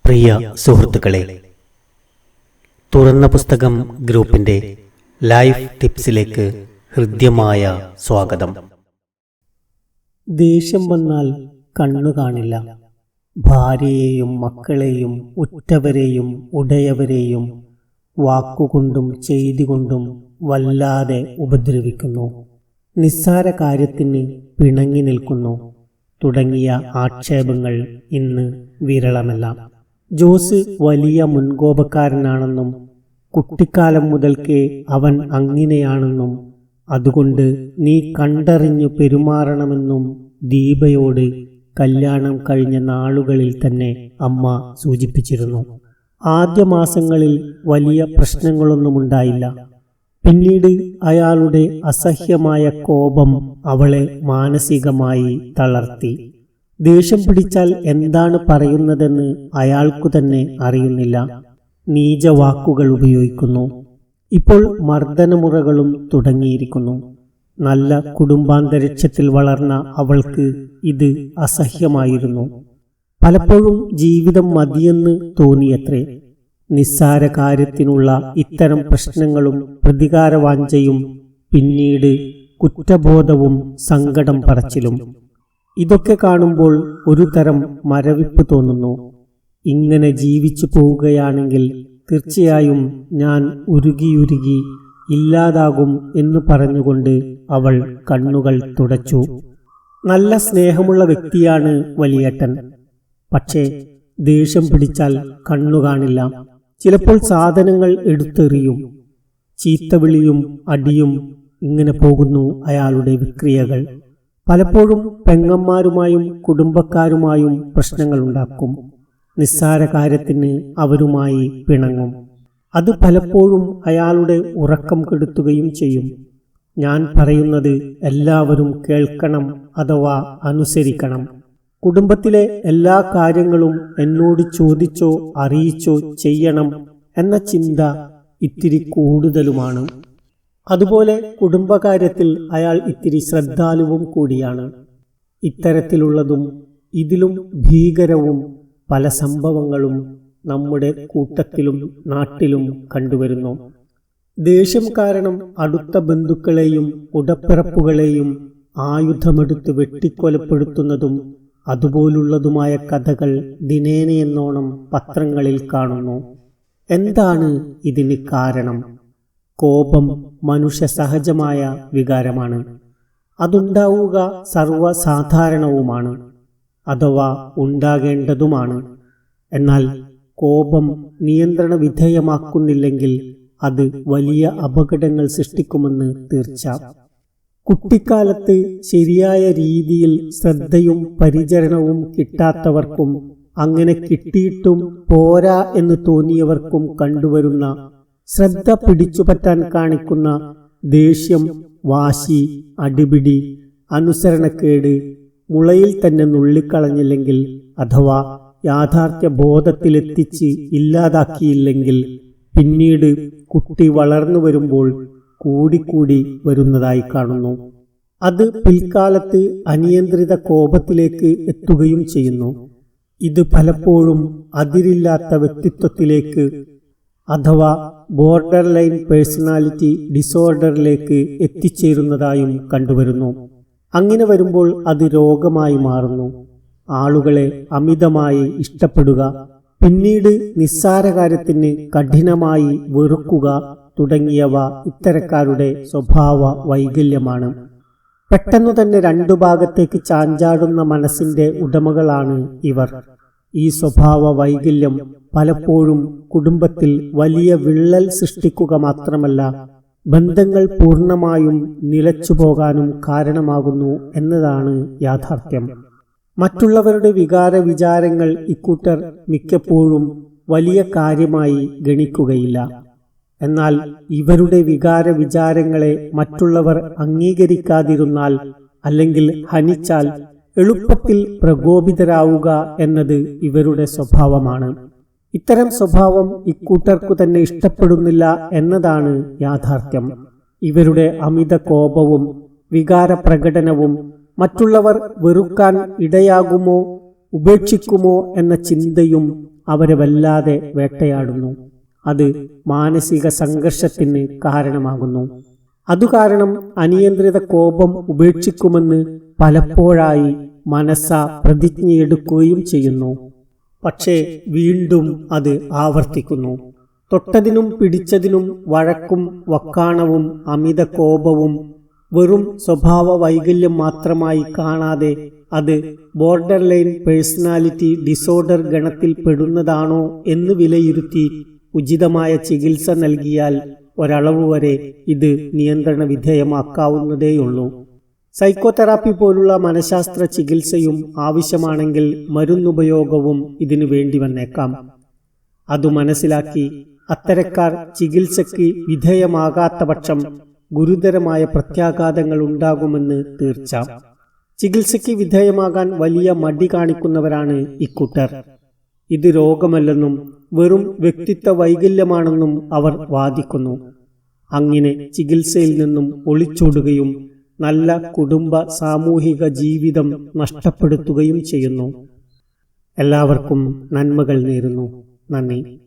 പ്രിയ സുഹൃത്തുക്കളെ, തുറന്ന പുസ്തകം ഗ്രൂപ്പിന്റെ ലൈഫ് ടിപ്സിലേക്ക് ഹൃദ്യമായ സ്വാഗതം. ദേഷ്യം വന്നാൽ കണ്ണു കാണില്ല. ഭാര്യയെയും മക്കളെയും ഉറ്റവരെയും ഉടയവരെയും വാക്കുകൊണ്ടും ചെയ്തുകൊണ്ടും വല്ലാതെ ഉപദ്രവിക്കുന്നു. നിസ്സാര കാര്യത്തിന് പിണങ്ങി നിൽക്കുന്നു തുടങ്ങിയ ആക്ഷേപങ്ങൾ ഇന്ന് വിരളമല്ല. ജോസ് വലിയ മുൻകോപക്കാരനാണെന്നും കുട്ടിക്കാലം മുതൽക്കേ അവൻ അങ്ങനെയാണെന്നും അതുകൊണ്ട് നീ കണ്ടറിഞ്ഞു പെരുമാറണമെന്നും ദീപയോട് കല്യാണം കഴിഞ്ഞ നാളുകളിൽ തന്നെ അമ്മ സൂചിപ്പിച്ചിരുന്നു. ആദ്യ മാസങ്ങളിൽ വലിയ പ്രശ്നങ്ങളൊന്നുമുണ്ടായില്ല. പിന്നീട് അയാളുടെ അസഹ്യമായ കോപം അവളെ മാനസികമായി തളർത്തി. ദേഷ്യം പിടിച്ചാൽ എന്താണ് പറയുന്നതെന്ന് അയാൾക്കു തന്നെ അറിയുന്നില്ല. നീചവാക്കുകൾ ഉപയോഗിക്കുന്നു. ഇപ്പോൾ മർദ്ദനമുറകളും തുടങ്ങിയിരിക്കുന്നു. നല്ല കുടുംബാന്തരീക്ഷത്തിൽ വളർന്ന അവൾക്ക് ഇത് അസഹ്യമായിരുന്നു. പലപ്പോഴും ജീവിതം മതിയെന്ന് തോന്നിയത്രേ. നിസ്സാര കാര്യത്തിനുള്ള ഇത്തരം പ്രശ്നങ്ങളും പ്രതികാരവാഞ്ചയും പിന്നീട് കുറ്റബോധവും സങ്കടം പറച്ചിലും. ഇതൊക്കെ കാണുമ്പോൾ ഒരു തരം മരവിപ്പ് തോന്നുന്നു. ഇങ്ങനെ ജീവിച്ചു പോവുകയാണെങ്കിൽ തീർച്ചയായും ഞാൻ ഉരുകിയുരുകി ഇല്ലാതാകും എന്ന് പറഞ്ഞുകൊണ്ട് അവൾ കണ്ണുകൾ തുടച്ചു. നല്ല സ്നേഹമുള്ള വ്യക്തിയാണ് വലിയേട്ടൻ. പക്ഷേ ദേഷ്യം പിടിച്ചാൽ കണ്ണു കാണില്ല. ചിലപ്പോൾ സാധനങ്ങൾ എടുത്തെറിയും. ചീത്തവിളിയും അടിയും. ഇങ്ങനെ പോകുന്നു അയാളുടെ വിക്രിയകൾ. പലപ്പോഴും പെങ്ങന്മാരുമായും കുടുംബക്കാരുമായും പ്രശ്നങ്ങളുണ്ടാക്കും. നിസ്സാര കാര്യത്തിന് അവരുമായി പിണങ്ങും. അത് പലപ്പോഴും അയാളുടെ ഉറക്കം കെടുത്തുകയും ചെയ്യും. ഞാൻ പറയുന്നത് എല്ലാവരും കേൾക്കണം അഥവാ അനുസരിക്കണം. കുടുംബത്തിലെ എല്ലാ കാര്യങ്ങളും എന്നോട് ചോദിച്ചോ അറിയിച്ചോ ചെയ്യണം എന്ന ചിന്ത ഇത്തിരി കൂടുതലുമാണ്. അതുപോലെ കുടുംബകാര്യത്തിൽ അയാൾ ഇത്തിരി ശ്രദ്ധാലുവും കൂടിയാണ്. ഇത്തരത്തിലുള്ളതും ഇതിലും ഭീകരവും പല സംഭവങ്ങളും നമ്മുടെ കൂട്ടത്തിലും നാട്ടിലും കണ്ടുവരുന്നു. ദേഷ്യം കാരണം അടുത്ത ബന്ധുക്കളെയും ഉടപ്പിറപ്പുകളെയും ആയുധമെടുത്ത് വെട്ടിക്കൊലപ്പെടുത്തുന്നതും അതുപോലുള്ളതുമായ കഥകൾ ദിനേനയെന്നോണം പത്രങ്ങളിൽ കാണുന്നു. എന്താണ് ഇതിന് കാരണം? കോപം മനുഷ്യ സഹജമായ വികാരമാണ്. അതുണ്ടാവുക സർവ്വസാധാരണവുമാണ്, അഥവാ ഉണ്ടാകേണ്ടതുമാണ്. എന്നാൽ കോപം നിയന്ത്രണ വിധേയമാക്കുന്നില്ലെങ്കിൽ അത് വലിയ അപകടങ്ങൾ സൃഷ്ടിക്കുമെന്ന് തീർച്ച. കുട്ടിക്കാലത്ത് ശരിയായ രീതിയിൽ ശ്രദ്ധയും പരിചരണവും കിട്ടാത്തവർക്കും അങ്ങനെ കിട്ടിയിട്ടും പോരാ എന്ന് തോന്നിയവർക്കും കണ്ടുവരുന്ന ശ്രദ്ധ പിടിച്ചുപറ്റാൻ കാണിക്കുന്ന ദേഷ്യം, വാശി, അടിപിടി, അനുസരണക്കേട് മുളയിൽ തന്നെ നുള്ളിക്കളഞ്ഞില്ലെങ്കിൽ അഥവാ യാഥാർത്ഥ്യ ബോധത്തിലെത്തിച്ച് ഇല്ലാതാക്കിയില്ലെങ്കിൽ പിന്നീട് കുട്ടി വളർന്നു വരുമ്പോൾ കൂടിക്കൂടി വരുന്നതായി കാണുന്നു. അത് പിൽക്കാലത്ത് അനിയന്ത്രിത കോപത്തിലേക്ക് എത്തുകയും ചെയ്യുന്നു. ഇത് പലപ്പോഴും അതിരില്ലാത്ത വ്യക്തിത്വത്തിലേക്ക് അഥവാ ബോർഡർ ലൈൻ പേഴ്സണാലിറ്റി ഡിസോർഡറിലേക്ക് എത്തിച്ചേരുന്നതായും കണ്ടുവരുന്നു. അങ്ങനെ വരുമ്പോൾ അത് രോഗമായി മാറുന്നു. ആളുകളെ അമിതമായി ഇഷ്ടപ്പെടുക, പിന്നീട് നിസ്സാര കാര്യത്തിന് കഠിനമായി വെറുക്കുക തുടങ്ങിയവ ഇത്തരക്കാരുടെ സ്വഭാവ വൈകല്യമാണ്. പെട്ടെന്നു തന്നെ രണ്ടു ഭാഗത്തേക്ക് ചാഞ്ചാടുന്ന മനസ്സിന്റെ ഉടമകളാണ് ഇവർ. ഈ സ്വഭാവ വൈകല്യം പലപ്പോഴും കുടുംബത്തിൽ വലിയ വിള്ളൽ സൃഷ്ടിക്കുക മാത്രമല്ല, ബന്ധങ്ങൾ പൂർണ്ണമായും നിലച്ചുപോകാനും കാരണമാകുന്നു എന്നതാണ് യാഥാർത്ഥ്യം. മറ്റുള്ളവരുടെ വികാര വിചാരങ്ങൾ ഇക്കൂട്ടർ മിക്കപ്പോഴും വലിയ കാര്യമായി ഗണിക്കുകയില്ല. എന്നാൽ ഇവരുടെ വികാര വിചാരങ്ങളെ മറ്റുള്ളവർ അംഗീകരിക്കാതിരുന്നാൽ അല്ലെങ്കിൽ ഹനിച്ചാൽ എളുപ്പത്തിൽ പ്രകോപിതരാവുക എന്നത് ഇവരുടെ സ്വഭാവമാണ്. ഇത്തരം സ്വഭാവം ഇക്കൂട്ടർക്കു തന്നെ ഇഷ്ടപ്പെടുന്നില്ല എന്നതാണ് യാഥാർത്ഥ്യം. ഇവരുടെ അമിത കോപവും വികാര പ്രകടനവും മറ്റുള്ളവർ വെറുക്കാൻ ഇടയാകുമോ ഉപേക്ഷിക്കുമോ എന്ന ചിന്തയും അവരെ വല്ലാതെ വേട്ടയാടുന്നു. അത് മാനസിക സംഘർഷത്തിന് കാരണമാകുന്നു. അതുകാരണം അനിയന്ത്രിത കോപം ഉപേക്ഷിക്കുമെന്ന് പലപ്പോഴായി മനസ്സ പ്രതിജ്ഞയെടുക്കുകയും ചെയ്യുന്നു. പക്ഷേ വീണ്ടും അത് ആവർത്തിക്കുന്നു. തൊട്ടതിനും പിടിച്ചതിനും വഴക്കും വക്കാണവും അമിത കോപവും വെറും സ്വഭാവ വൈകല്യം മാത്രമായി കാണാതെ അത് ബോർഡർ ലൈൻ പേഴ്സണാലിറ്റി ഡിസോർഡർ ഗണത്തിൽ പെടുന്നതാണോ എന്ന് വിലയിരുത്തി ഉചിതമായ ചികിത്സ നൽകിയാൽ ഒരളവ് വരെ ഇത് നിയന്ത്രണ വിധേയമാക്കാവുന്നതേയുള്ളൂ. സൈക്കോതെറാപ്പി പോലുള്ള മനഃശാസ്ത്ര ചികിത്സയും ആവശ്യമാണെങ്കിൽ മരുന്നുപയോഗവും ഇതിനു വേണ്ടി വന്നേക്കാം. അതു മനസ്സിലാക്കി അത്തരക്കാർ ചികിത്സയ്ക്ക് വിധേയമാകാത്ത പക്ഷം ഗുരുതരമായ പ്രത്യാഘാതങ്ങൾ ഉണ്ടാകുമെന്ന് തീർച്ച. ചികിത്സയ്ക്ക് വിധേയമാകാൻ വലിയ മടി കാണിക്കുന്നവരാണ് ഇക്കൂട്ടർ. ഇത് രോഗമല്ലെന്നും വെറും വ്യക്തിത്വ വൈകല്യമാണെന്നും അവർ വാദിക്കുന്നു. അങ്ങനെ ചികിത്സയിൽ നിന്നും ഒളിച്ചോടുകയും നല്ല കുടുംബ സാമൂഹിക ജീവിതം നഷ്ടപ്പെടുത്തുകയും ചെയ്യുന്നു. എല്ലാവർക്കും നന്മകൾ നേരുന്നു. നന്ദി.